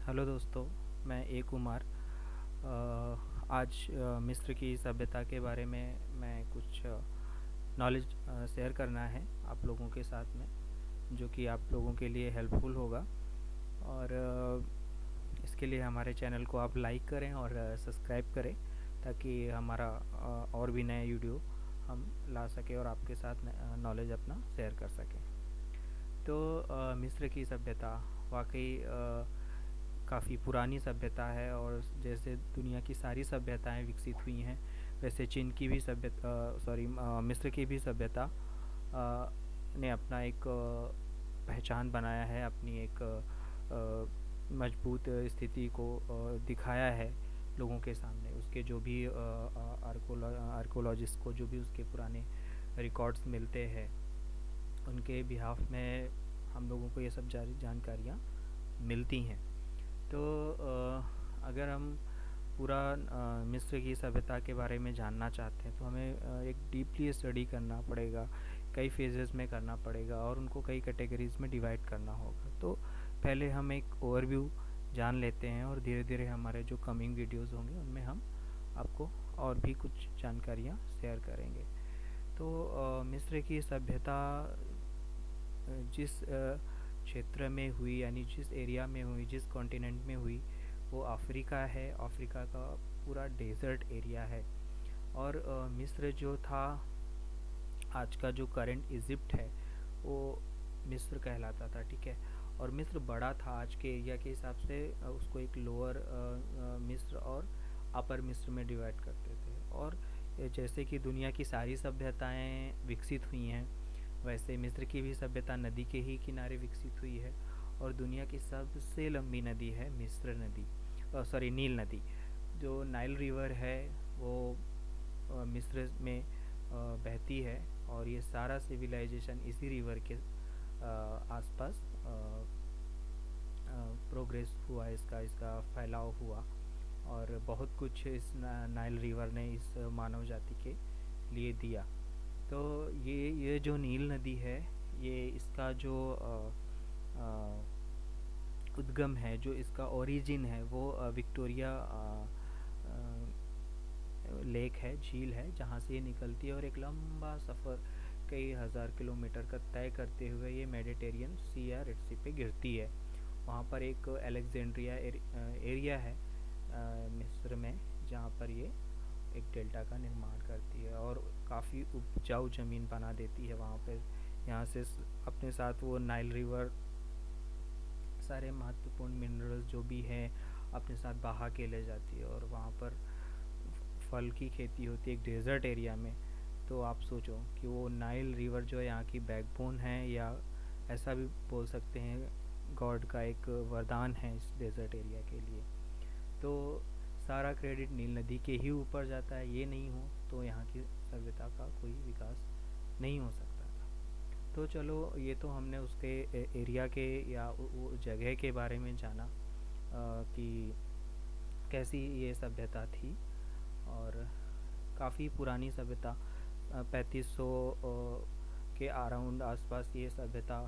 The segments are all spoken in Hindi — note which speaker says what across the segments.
Speaker 1: हेलो दोस्तों, मैं ए कुमार। आज मिस्र की सभ्यता के बारे में मैं कुछ नॉलेज शेयर करना है आप लोगों के साथ में, जो कि आप लोगों के लिए हेल्पफुल होगा। और इसके लिए हमारे चैनल को आप लाइक करें और सब्सक्राइब करें, ताकि हमारा और भी नए वीडियो हम ला सकें और आपके साथ नॉलेज अपना शेयर कर सकें। तो मिस्र की सभ्यता वाकई काफ़ी पुरानी सभ्यता है, और जैसे दुनिया की सारी सभ्यताएं विकसित हुई हैं, वैसे चीन की भी सभ्यता सॉरी मिस्र की भी सभ्यता ने अपना एक पहचान बनाया है, अपनी एक मजबूत स्थिति को दिखाया है लोगों के सामने। उसके जो भी आर्कोलॉजिस्ट को जो भी उसके पुराने रिकॉर्ड्स मिलते हैं, उनके बिहाफ में हम लोगों को ये सब जानकारियाँ मिलती हैं। तो अगर हम पूरा मिस्र की सभ्यता के बारे में जानना चाहते हैं, तो हमें एक डीपली स्टडी करना पड़ेगा, कई फेजेस में करना पड़ेगा, और उनको कई कैटेगरीज में डिवाइड करना होगा। तो पहले हम एक ओवरव्यू जान लेते हैं, और धीरे धीरे हमारे जो कमिंग वीडियोस होंगे उनमें हम आपको और भी कुछ जानकारियाँ शेयर करेंगे। तो मिस्र की सभ्यता जिस क्षेत्र में हुई, यानी जिस एरिया में हुई, जिस कॉन्टिनेंट में हुई, वो अफ्रीका है। अफ्रीका का पूरा डेजर्ट एरिया है। और मिस्र जो था, आज का जो करंट इजिप्ट है, वो मिस्र कहलाता था, ठीक है। और मिस्र बड़ा था आज के एरिया के हिसाब से। उसको एक लोअर मिस्र और अपर मिस्र में डिवाइड करते थे। और जैसे कि दुनिया की सारी सभ्यताएं विकसित हुई हैं, वैसे मिस्र की भी सभ्यता नदी के ही किनारे विकसित हुई है। और दुनिया की सबसे लंबी नदी है मिस्र नदी, नील नदी। जो नाइल रिवर है वो मिस्र में बहती है, और ये सारा सिविलाइजेशन इसी रिवर के आसपास प्रोग्रेस हुआ, इसका इसका फैलाव हुआ। और बहुत कुछ इस नाइल रिवर ने इस मानव जाति के लिए दिया। तो ये जो नील नदी है, ये इसका जो उद्गम है, जो इसका ओरिजिन है, वो विक्टोरिया लेक है, झील है, जहाँ से ये निकलती है। और एक लंबा सफ़र कई हज़ार किलोमीटर का तय करते हुए ये मेडिटेरियन सी या रेड सी पे गिरती है। वहाँ पर एक अलेक्जेंड्रिया एरिया है मिस्र में, जहाँ पर ये एक डेल्टा का निर्माण करती है और काफ़ी उपजाऊ ज़मीन बना देती है वहाँ पर। यहाँ से अपने साथ वो नाइल रिवर सारे महत्वपूर्ण मिनरल्स जो भी हैं अपने साथ बहा के ले जाती है। और वहाँ पर फल की खेती होती है एक डेजर्ट एरिया में। तो आप सोचो कि वो नाइल रिवर जो है यहाँ की बैकबोन है, या ऐसा भी बोल सकते हैं गॉड का एक वरदान है इस डेजर्ट एरिया के लिए। तो सारा क्रेडिट नील नदी के ही ऊपर जाता है। ये नहीं हो तो यहाँ की सभ्यता का कोई विकास नहीं हो सकता था। तो चलो, ये तो हमने उसके एरिया के या वो जगह के बारे में जाना कि कैसी ये सभ्यता थी। और काफ़ी पुरानी सभ्यता, 3500 के अराउंड आसपास ये सभ्यता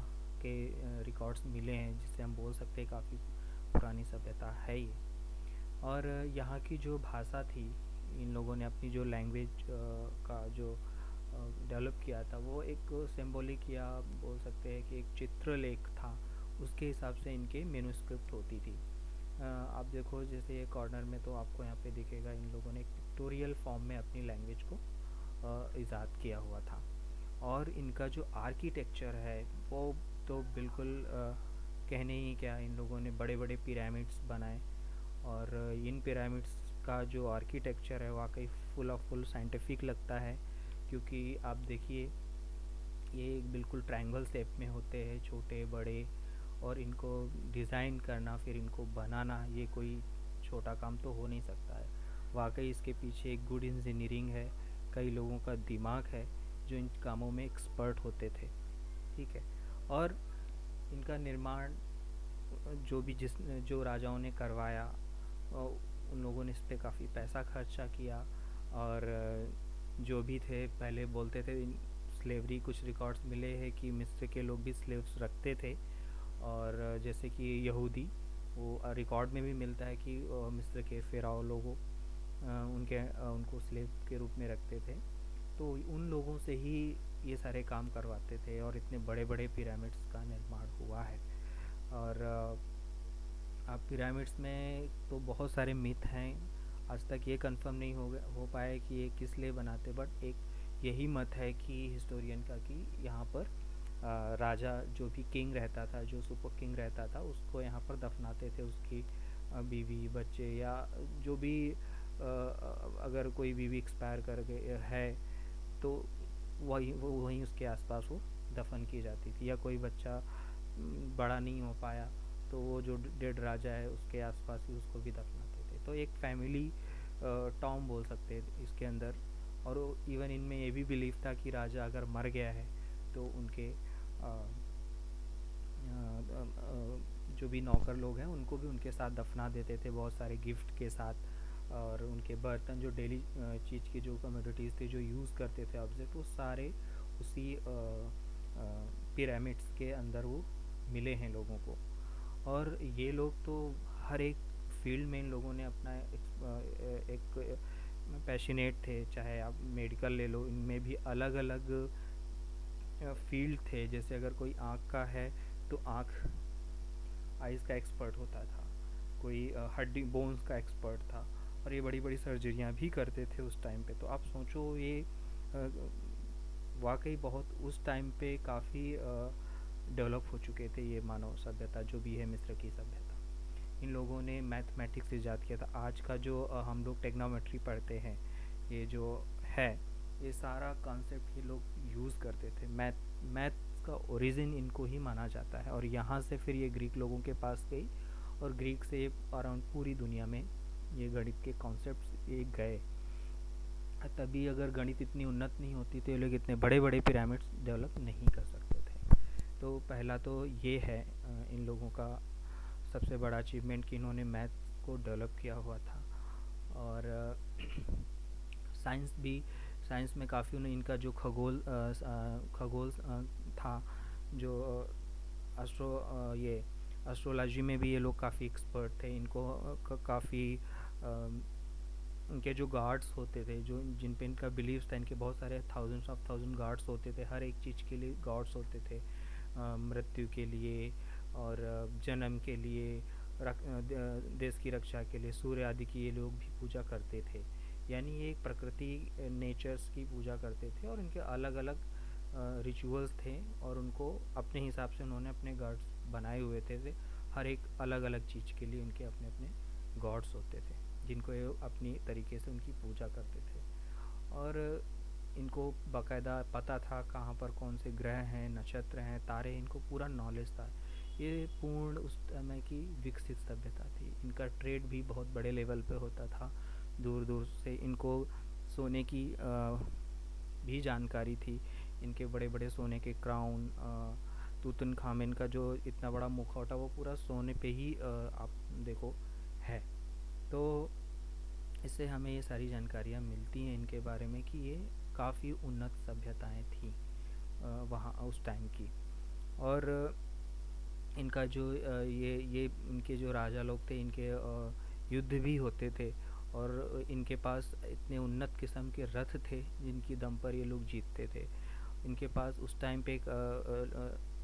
Speaker 1: के रिकॉर्ड्स मिले हैं, जिससे हम बोल सकते हैं काफ़ी पुरानी सभ्यता है ये। और यहाँ की जो भाषा थी, इन लोगों ने अपनी जो लैंग्वेज का जो डेवलप किया था, वो एक सिंबॉलिक या बोल सकते हैं कि एक चित्रलेख था। उसके हिसाब से इनके मेनूस्क्रिप्ट होती थी। आप देखो, जैसे ये कॉर्नर में तो आपको यहाँ पे दिखेगा, इन लोगों ने एक पिक्टोरियल फॉर्म में अपनी लैंग्वेज को ईजाद किया हुआ था। और इनका जो आर्किटेक्चर है वो तो बिल्कुल कहने ही क्या, इन लोगों ने बड़े बड़े पिरामिड्स बनाए। और इन पिरामिड्स का जो आर्किटेक्चर है वाकई फुल ऑफ फुल साइंटिफिक लगता है, क्योंकि आप देखिए ये एक बिल्कुल ट्रायंगल शेप में होते हैं, छोटे बड़े। और इनको डिज़ाइन करना, फिर इनको बनाना, ये कोई छोटा काम तो हो नहीं सकता है। वाकई इसके पीछे एक गुड इंजीनियरिंग है, कई लोगों का दिमाग है जो इन कामों में एक्सपर्ट होते थे, ठीक है। और इनका निर्माण जो भी जो राजाओं ने करवाया, उन लोगों ने इस पर काफ़ी पैसा खर्चा किया। और जो भी थे पहले बोलते थे, स्लेवरी, कुछ रिकॉर्ड्स मिले हैं कि मिस्र के लोग भी स्लेव्स रखते थे। और जैसे कि यहूदी, वो रिकॉर्ड में भी मिलता है कि मिस्र के फ़िरौन लोगों उनको स्लेव के रूप में रखते थे। तो उन लोगों से ही ये सारे काम करवाते थे और इतने बड़े बड़े पिरामिड्स का निर्माण हुआ है। और अब पिरामिड्स में तो बहुत सारे मिथ हैं। आज तक ये कंफर्म नहीं हो पाया कि ये किस लिए बनाते, बट एक यही मत है कि हिस्टोरियन का कि यहाँ पर राजा जो भी किंग रहता था, जो सुपर किंग रहता था, उसको यहाँ पर दफनाते थे। उसकी बीवी बच्चे या जो भी अगर कोई बीवी एक्सपायर कर गए है तो वहीं उसके आसपास वो दफन की जाती थी। या कोई बच्चा बड़ा नहीं हो पाया तो वो जो डेड राजा है उसके आसपास ही उसको भी दफनाते थे। तो एक फैमिली टॉम बोल सकते हैं इसके अंदर। और इवन इनमें ये भी बिलीव था कि राजा अगर मर गया है तो उनके जो भी नौकर लोग हैं उनको भी उनके साथ दफना देते थे, बहुत सारे गिफ्ट के साथ। और उनके बर्तन जो डेली चीज़ की जो कमोडिटीज़ थे जो यूज़ करते थे ऑब्जेक्ट, वो सारे उसी पिरामिड्स के अंदर वो मिले हैं लोगों को। और ये लोग तो हर एक फील्ड में इन लोगों ने अपना एक पैशनेट थे। चाहे आप मेडिकल ले लो, इनमें भी अलग अलग फील्ड थे। जैसे अगर कोई आँख का है तो आइज़ का एक्सपर्ट होता था, कोई हड्डी बोन्स का एक्सपर्ट था। और ये बड़ी बड़ी सर्जरियाँ भी करते थे उस टाइम पे। तो आप सोचो ये वाकई बहुत उस टाइम पे काफ़ी डेवलप हो चुके थे ये मानव सभ्यता जो भी है मिस्र की सभ्यता। इन लोगों ने मैथमेटिक्स ईजाद किया था। आज का जो हम लोग टेक्नोमेट्री पढ़ते हैं, ये जो है, ये सारा कॉन्सेप्ट ये लोग यूज़ करते थे। मैथ का ओरिजिन इनको ही माना जाता है। और यहाँ से फिर ये ग्रीक लोगों के पास गई और ग्रीक से अराउंड पूरी दुनिया में ये गणित के कॉन्सेप्ट्स ये गए। तभी अगर गणित इतनी उन्नत नहीं होती तो ये लोग इतने बड़े बड़े पिरामिड्स डेवलप नहीं कर सकते थे। तो पहला तो ये है इन लोगों का सबसे बड़ा अचीवमेंट कि इन्होंने मैथ को डेवलप किया हुआ था। और साइंस भी, साइंस में काफ़ी उन्हें इनका जो खगोल था, जो ये एस्ट्रोलॉजी में भी ये लोग काफ़ी एक्सपर्ट थे। इनको काफ़ी इनके जो गार्ड्स होते थे, जो जिन पे इनका बिलीव्स था, इनके बहुत सारे थाउजेंड्स ऑफ थाउजेंड गार्ड्स होते थे। हर एक चीज़ के लिए गार्ड्स होते थे, मृत्यु के लिए और जन्म के लिए, देश की रक्षा के लिए, सूर्य आदि की ये लोग भी पूजा करते थे। यानी ये एक प्रकृति नेचर्स की पूजा करते थे और इनके अलग अलग रिचुअल्स थे। और उनको अपने हिसाब से उन्होंने अपने गॉड्स बनाए हुए थे। हर एक अलग अलग चीज़ के लिए उनके अपने अपने गॉड्स होते थे जिनको ये अपनी तरीके से उनकी पूजा करते थे। और इनको बाकायदा पता था कहाँ पर कौन से ग्रह हैं, नक्षत्र हैं, तारे, इनको पूरा नॉलेज था। ये पूर्ण उस समय की विकसित सभ्यता थी। इनका ट्रेड भी बहुत बड़े लेवल पे होता था, दूर दूर से। इनको सोने की भी जानकारी थी। इनके बड़े बड़े सोने के क्राउन, तूतनखामेन का जो इतना बड़ा मुखौटा वो पूरा सोने पे ही आप देखो है। तो इससे हमें ये सारी जानकारियाँ मिलती हैं इनके बारे में कि ये काफ़ी उन्नत सभ्यताएं थी वहाँ उस टाइम की। और इनका जो ये इनके जो राजा लोग थे, इनके युद्ध भी होते थे। और इनके पास इतने उन्नत किस्म के रथ थे जिनकी दम पर ये लोग जीतते थे। इनके पास उस टाइम पे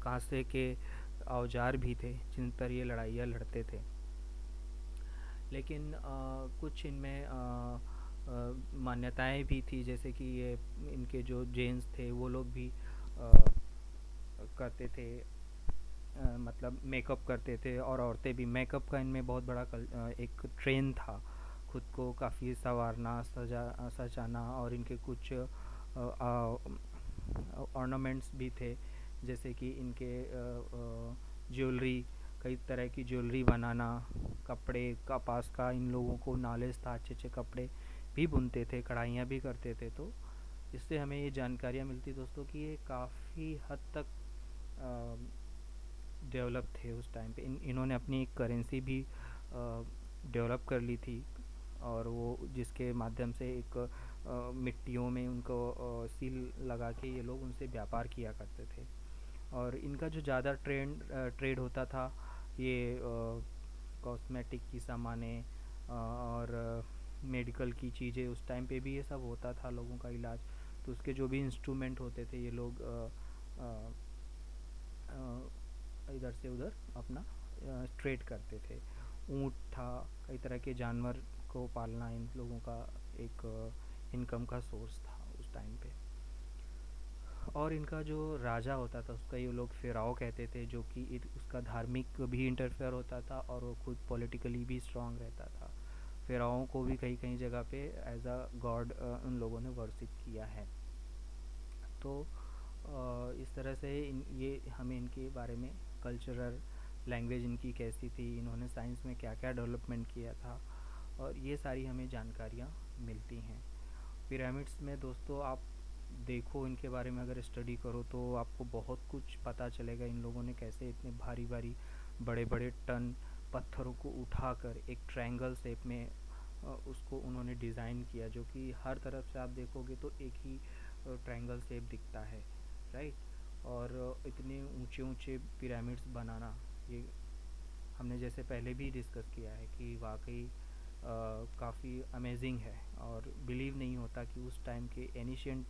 Speaker 1: कांसे के औजार भी थे जिन पर ये लड़ाइयाँ लड़ते थे। लेकिन कुछ इनमें मान्यताएं भी थी, जैसे कि ये इनके जो जेन्स थे वो लोग भी करते थे, मतलब मेकअप करते थे। और औरतें भी मेकअप का इनमें बहुत बड़ा एक ट्रेंड था, खुद को काफ़ी संवारना, सजाना। और इनके कुछ ऑर्नामेंट्स भी थे, जैसे कि इनके ज्वेलरी, कई तरह की ज्वेलरी बनाना, कपड़े कपास का इन लोगों को नॉलेज था, अच्छे अच्छे कपड़े भी बुनते थे, कढ़ाइयाँ भी करते थे। तो इससे हमें ये जानकारियाँ मिलती दोस्तों कि ये काफ़ी हद तक डेवलप थे उस टाइम पे। इन्होंने अपनी एक करेंसी भी डेवलप कर ली थी, और वो जिसके माध्यम से एक मिट्टियों में उनको सील लगा के ये लोग उनसे व्यापार किया करते थे। और इनका जो ज़्यादा ट्रेड होता था ये कॉस्मेटिक की सामानें और मेडिकल की चीज़ें, उस टाइम पे भी ये सब होता था लोगों का इलाज। तो उसके जो भी इंस्ट्रूमेंट होते थे ये लोग इधर से उधर अपना ट्रेड करते थे। ऊँट था, कई तरह के जानवर को पालना इन लोगों का एक इनकम का सोर्स था उस टाइम पे। और इनका जो राजा होता था उसका ये लोग फ़िरौन कहते थे, जो कि उसका धार्मिक भी इंटरफेयर होता था और वो खुद पॉलिटिकली भी स्ट्रांग रहता था। फ़िरौन को भी कई कई जगह पे एज अ गॉड उन लोगों ने वर्शिप किया है। तो इस तरह से ये हमें इनके बारे में कल्चरल लैंग्वेज इनकी कैसी थी, इन्होंने साइंस में क्या क्या डेवलपमेंट किया था, और ये सारी हमें जानकारियाँ मिलती हैं। पिरामिड्स में दोस्तों आप देखो, इनके बारे में अगर स्टडी करो तो आपको बहुत कुछ पता चलेगा। इन लोगों ने कैसे इतने भारी भारी बड़े बड़े टन पत्थरों को उठाकर एक ट्रायंगल शेप में उसको उन्होंने डिज़ाइन किया, जो कि हर तरफ से आप देखोगे तो एक ही ट्रायंगल शेप दिखता है, राइट। और इतने ऊंचे ऊंचे पिरामिड्स बनाना, ये हमने जैसे पहले भी डिस्कस किया है कि वाकई काफ़ी अमेजिंग है। और बिलीव नहीं होता कि उस टाइम के एनिशियंट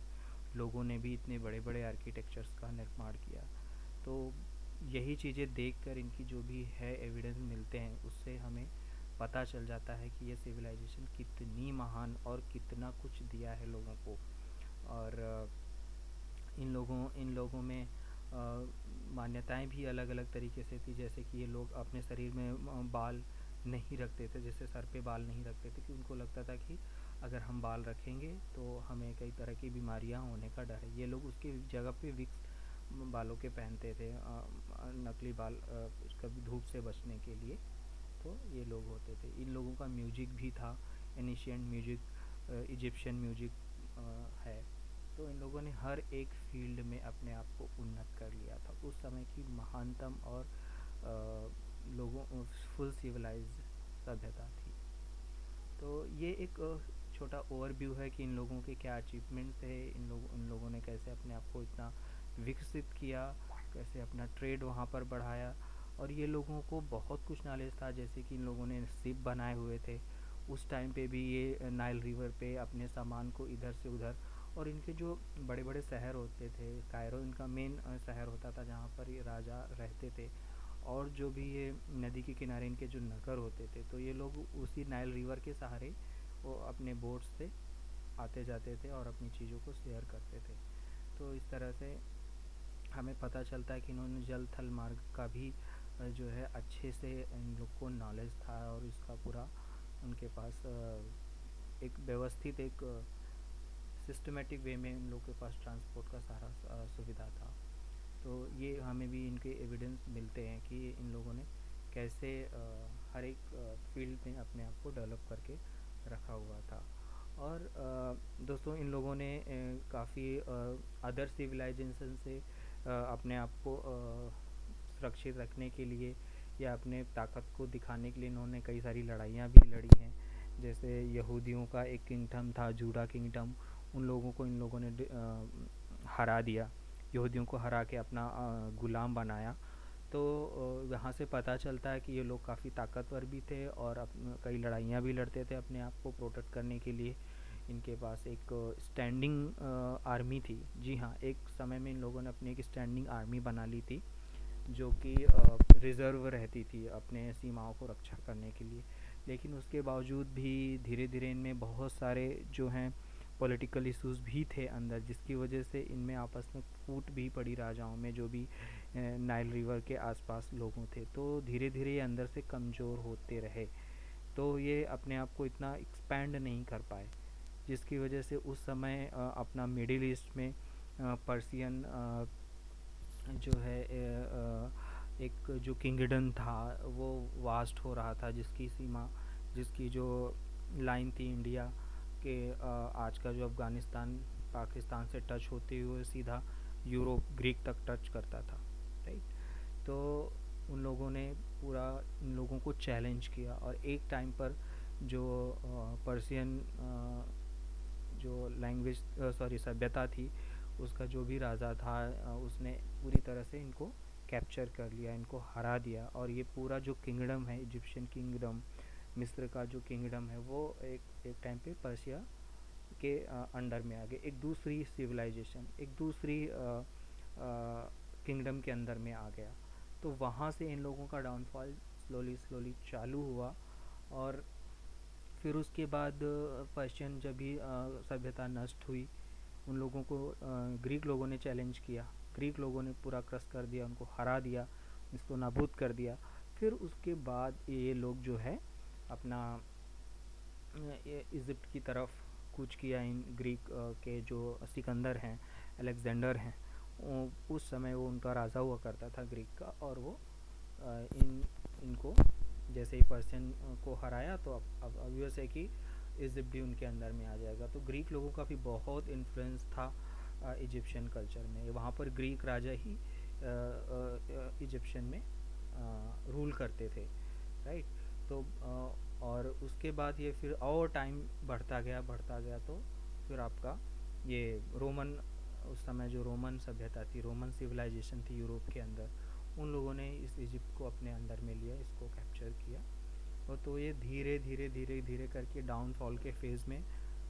Speaker 1: लोगों ने भी इतने बड़े बड़े आर्किटेक्चर्स का निर्माण किया। तो यही चीज़ें देखकर इनकी जो भी है एविडेंस मिलते हैं, उससे हमें पता चल जाता है कि ये सिविलाइजेशन कितनी महान और कितना कुछ दिया है लोगों को। और इन लोगों में मान्यताएं भी अलग अलग तरीके से थी, जैसे कि ये लोग अपने शरीर में बाल नहीं रखते थे, जैसे सर पे बाल नहीं रखते थे कि उनको लगता था कि अगर हम बाल रखेंगे तो हमें कई तरह की बीमारियां होने का डर है। ये लोग उसकी जगह पे विक्स बालों के पहनते थे, नकली बाल, कभी धूप से बचने के लिए। तो ये लोग होते थे। इन लोगों का म्यूजिक भी था, एनिशियंट म्यूजिक, इजिप्शियन म्यूजिक है। तो इन लोगों ने हर एक फील्ड में अपने आप को उन्नत कर लिया था। उस समय की महानतम और लोगों फुल सिविलाइज्ड सभ्यता थी। तो ये एक छोटा ओवरव्यू है कि इन लोगों के क्या अचीवमेंट्स थे, इन लोगों ने कैसे अपने आप को इतना विकसित किया, कैसे अपना ट्रेड वहाँ पर बढ़ाया। और ये लोगों को बहुत कुछ नॉलेज था, जैसे कि इन लोगों ने शिप बनाए हुए थे उस टाइम पे भी, ये नाइल रिवर पे अपने सामान को इधर से उधर। और इनके जो बड़े बड़े शहर होते थे, कायरो इनका मेन शहर होता था जहाँ पर ये राजा रहते थे। और जो भी ये नदी के किनारे इनके जो नगर होते थे, तो ये लोग उसी नाइल रिवर के सहारे वो अपने बोट से आते जाते थे और अपनी चीज़ों को शेयर करते थे। तो इस तरह से हमें पता चलता है कि इन्होंने जल थल मार्ग का भी जो है अच्छे से इन लोग को नॉलेज था, और इसका पूरा उनके पास एक व्यवस्थित एक सिस्टमेटिक वे में इन लोग के पास ट्रांसपोर्ट का सारा सुविधा था। तो ये हमें भी इनके एविडेंस मिलते हैं कि इन लोगों ने कैसे हर एक फील्ड में अपने आप को डेवलप करके रखा हुआ था। और दोस्तों इन लोगों ने काफ़ी अदर सिविलाइजेशन से अपने आप को सुरक्षित रखने के लिए या अपने ताकत को दिखाने के लिए इन्होंने कई सारी लड़ाइयाँ भी लड़ी हैं। जैसे यहूदियों का एक किंगडम था, जूडा किंगडम, उन लोगों को इन लोगों ने हरा दिया, यहूदियों को हरा के अपना गुलाम बनाया। तो यहाँ से पता चलता है कि ये लोग काफ़ी ताकतवर भी थे और कई लड़ाइयाँ भी लड़ते थे अपने आप को प्रोटेक्ट करने के लिए। इनके पास एक स्टैंडिंग आर्मी थी। जी हाँ, एक समय में इन लोगों ने अपनी एक स्टैंडिंग आर्मी बना ली थी, जो कि रिज़र्व रहती थी अपने सीमाओं को रक्षा करने के लिए। लेकिन उसके बावजूद भी धीरे धीरे इनमें बहुत सारे जो हैं पॉलिटिकल इश्यूज भी थे अंदर, जिसकी वजह से इनमें आपस में फूट भी पड़ी राजाओं में, जो भी नाइल रिवर के आसपास लोगों थे। तो धीरे धीरे ये अंदर से कमज़ोर होते रहे, तो ये अपने आप को इतना एक्सपैंड नहीं कर पाए, जिसकी वजह से उस समय अपना मिडिल ईस्ट में पर्सियन जो है एक जो किंगडम था वो वास्ट हो रहा था, जिसकी सीमा, जिसकी जो लाइन थी इंडिया के आज का जो अफ़गानिस्तान पाकिस्तान से टच होते हुए सीधा यूरोप ग्रीक तक टच करता था, राइट। तो उन लोगों ने पूरा इन लोगों को चैलेंज किया, और एक टाइम पर जो पर्सियन जो लैंग्वेज सॉरी सभ्यता थी, उसका जो भी राजा था उसने पूरी तरह से इनको कैप्चर कर लिया, इनको हरा दिया, और ये पूरा जो किंगडम है, इजिप्शियन किंगडम, मिस्र का जो किंगडम है, वो एक टाइम पे पर्शिया के अंडर में आ गए। एक दूसरी सिविलाइजेशन, एक दूसरी किंगडम के अंदर में आ गया। तो वहाँ से इन लोगों का डाउनफॉल स्लोली स्लोली चालू हुआ। और फिर उसके बाद पर्शियन जब भी सभ्यता नष्ट हुई, उन लोगों को ग्रीक लोगों ने चैलेंज किया, ग्रीक लोगों ने पूरा क्रश कर दिया, उनको हरा दिया, इसको नाबूद कर दिया। फिर उसके बाद ये लोग जो है अपना इजिप्ट की तरफ कूच किया। इन ग्रीक के जो सिकंदर हैं, अलेक्जेंडर हैं, उस समय वो उनका राजा हुआ करता था ग्रीक का, और वो इनको जैसे ही पर्शियन को हराया, तो अब ऑब्वियस है कि इजिप्ट भी उनके अंदर में आ जाएगा। तो ग्रीक लोगों का भी बहुत इन्फ्लुएंस था इजिप्शियन कल्चर में। वहाँ पर ग्रीक राजा ही इजिप्शियन में रूल करते थे, राइट। तो और उसके बाद ये फिर और टाइम बढ़ता गया, तो फिर आपका ये रोमन, उस समय जो रोमन सभ्यता थी, रोमन सिविलाइजेशन थी यूरोप के अंदर, उन लोगों ने इस इजिप्ट को अपने अंदर में लिया, इसको कैप्चर किया। और तो ये धीरे धीरे धीरे धीरे करके डाउनफॉल के फेज़ में,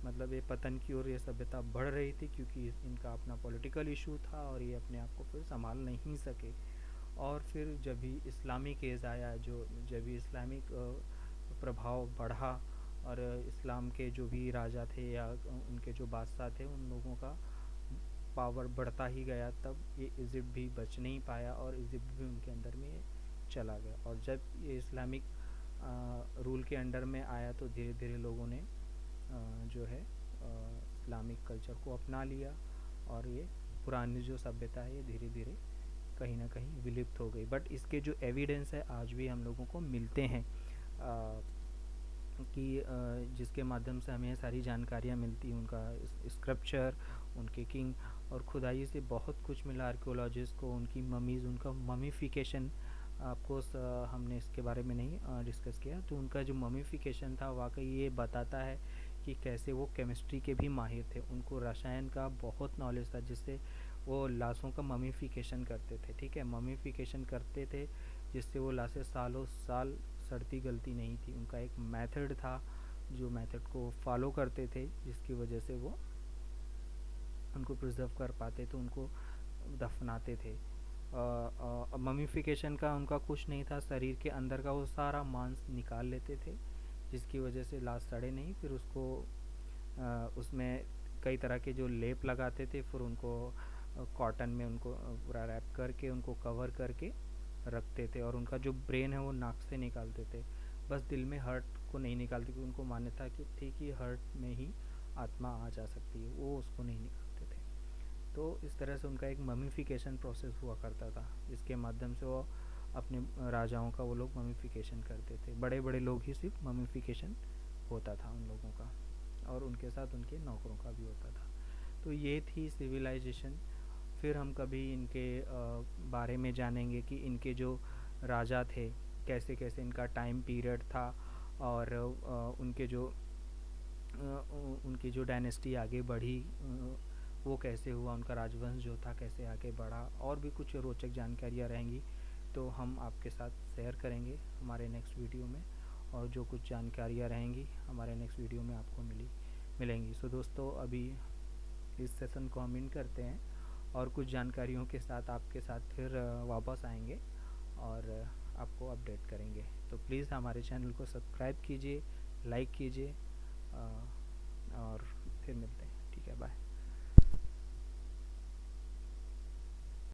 Speaker 1: मतलब ये पतन की ओर ये सभ्यता बढ़ रही थी, क्योंकि इनका अपना पॉलिटिकल इशू था और ये अपने आप को फिर संभाल नहीं सके। और फिर जब भी इस्लामिक एज आया, जब भी इस्लामिक प्रभाव बढ़ा, और इस्लाम के जो भी राजा थे या उनके जो बादशाह थे, उन लोगों का पावर बढ़ता ही गया, तब ये इजिप्ट भी बच नहीं पाया और इजिप्ट भी उनके अंदर में चला गया। और जब ये इस्लामिक रूल के अंडर में आया, तो धीरे धीरे लोगों ने जो है इस्लामिक कल्चर को अपना लिया, और ये पुरानी जो सभ्यता है ये धीरे धीरे कहीं ना कहीं विलुप्त हो गई। बट इसके जो एविडेंस है आज भी हम लोगों को मिलते हैं, कि जिसके माध्यम से हमें सारी जानकारियाँ मिलती हैं, उनका स्क्रप्चर, उनके किंग, और खुदाई से बहुत कुछ मिला आर्कियोलॉजिस्ट को, उनकी ममीज़, उनका ममीफिकेशन। आपको हमने इसके बारे में नहीं डिस्कस किया, तो उनका जो ममीफिकेशन था वाकई ये बताता है कि कैसे वो केमिस्ट्री के भी माहिर थे, उनको रसायन का बहुत नॉलेज था, जिससे वो लाशों का ममीफिकेशन करते थे। ठीक है, ममीफिकेशन करते थे जिससे वो लाशें सालों साल सड़ती गलती नहीं थी। उनका एक मेथड था, जो मेथड को फॉलो करते थे, जिसकी वजह से वो उनको प्रिजर्व कर पाते थे, उनको दफनाते थे। ममीफिकेशन का उनका कुछ नहीं था, शरीर के अंदर का वो सारा मांस निकाल लेते थे, जिसकी वजह से लाश सड़े नहीं। फिर उसको उसमें कई तरह के जो लेप लगाते थे, फिर उनको कॉटन में उनको पूरा रैप करके उनको कवर करके रखते थे। और उनका जो ब्रेन है वो नाक से निकालते थे, बस दिल में हर्ट को नहीं निकालते, क्योंकि उनको मान्यता थी कि हर्ट में ही आत्मा आ जा सकती है, वो उसको नहीं निकालते थे। तो इस तरह से उनका एक ममीफिकेशन प्रोसेस हुआ करता था, जिसके माध्यम से वो अपने राजाओं का वो लोग ममीफिकेशन करते थे। बड़े बड़े लोग ही सिर्फ ममीफिकेशन होता था उन लोगों का, और उनके साथ उनके नौकरों का भी होता था। तो ये थी सिविलाइजेशन। फिर हम कभी इनके बारे में जानेंगे कि इनके जो राजा थे, कैसे कैसे इनका टाइम पीरियड था, और उनकी जो डायनेस्टी आगे बढ़ी, वो कैसे हुआ, उनका राजवंश जो था कैसे आगे बढ़ा, और भी कुछ रोचक जानकारियाँ रहेंगी तो हम आपके साथ शेयर करेंगे हमारे नेक्स्ट वीडियो में। और जो कुछ जानकारियाँ रहेंगी हमारे नेक्स्ट वीडियो में आपको मिलेंगी। सो दोस्तों, अभी इस सेशन को हम इन करते हैं, और कुछ जानकारियों के साथ आपके साथ फिर वापस आएंगे और आपको अपडेट करेंगे। तो प्लीज़ हमारे चैनल को सब्सक्राइब कीजिए, लाइक कीजिए।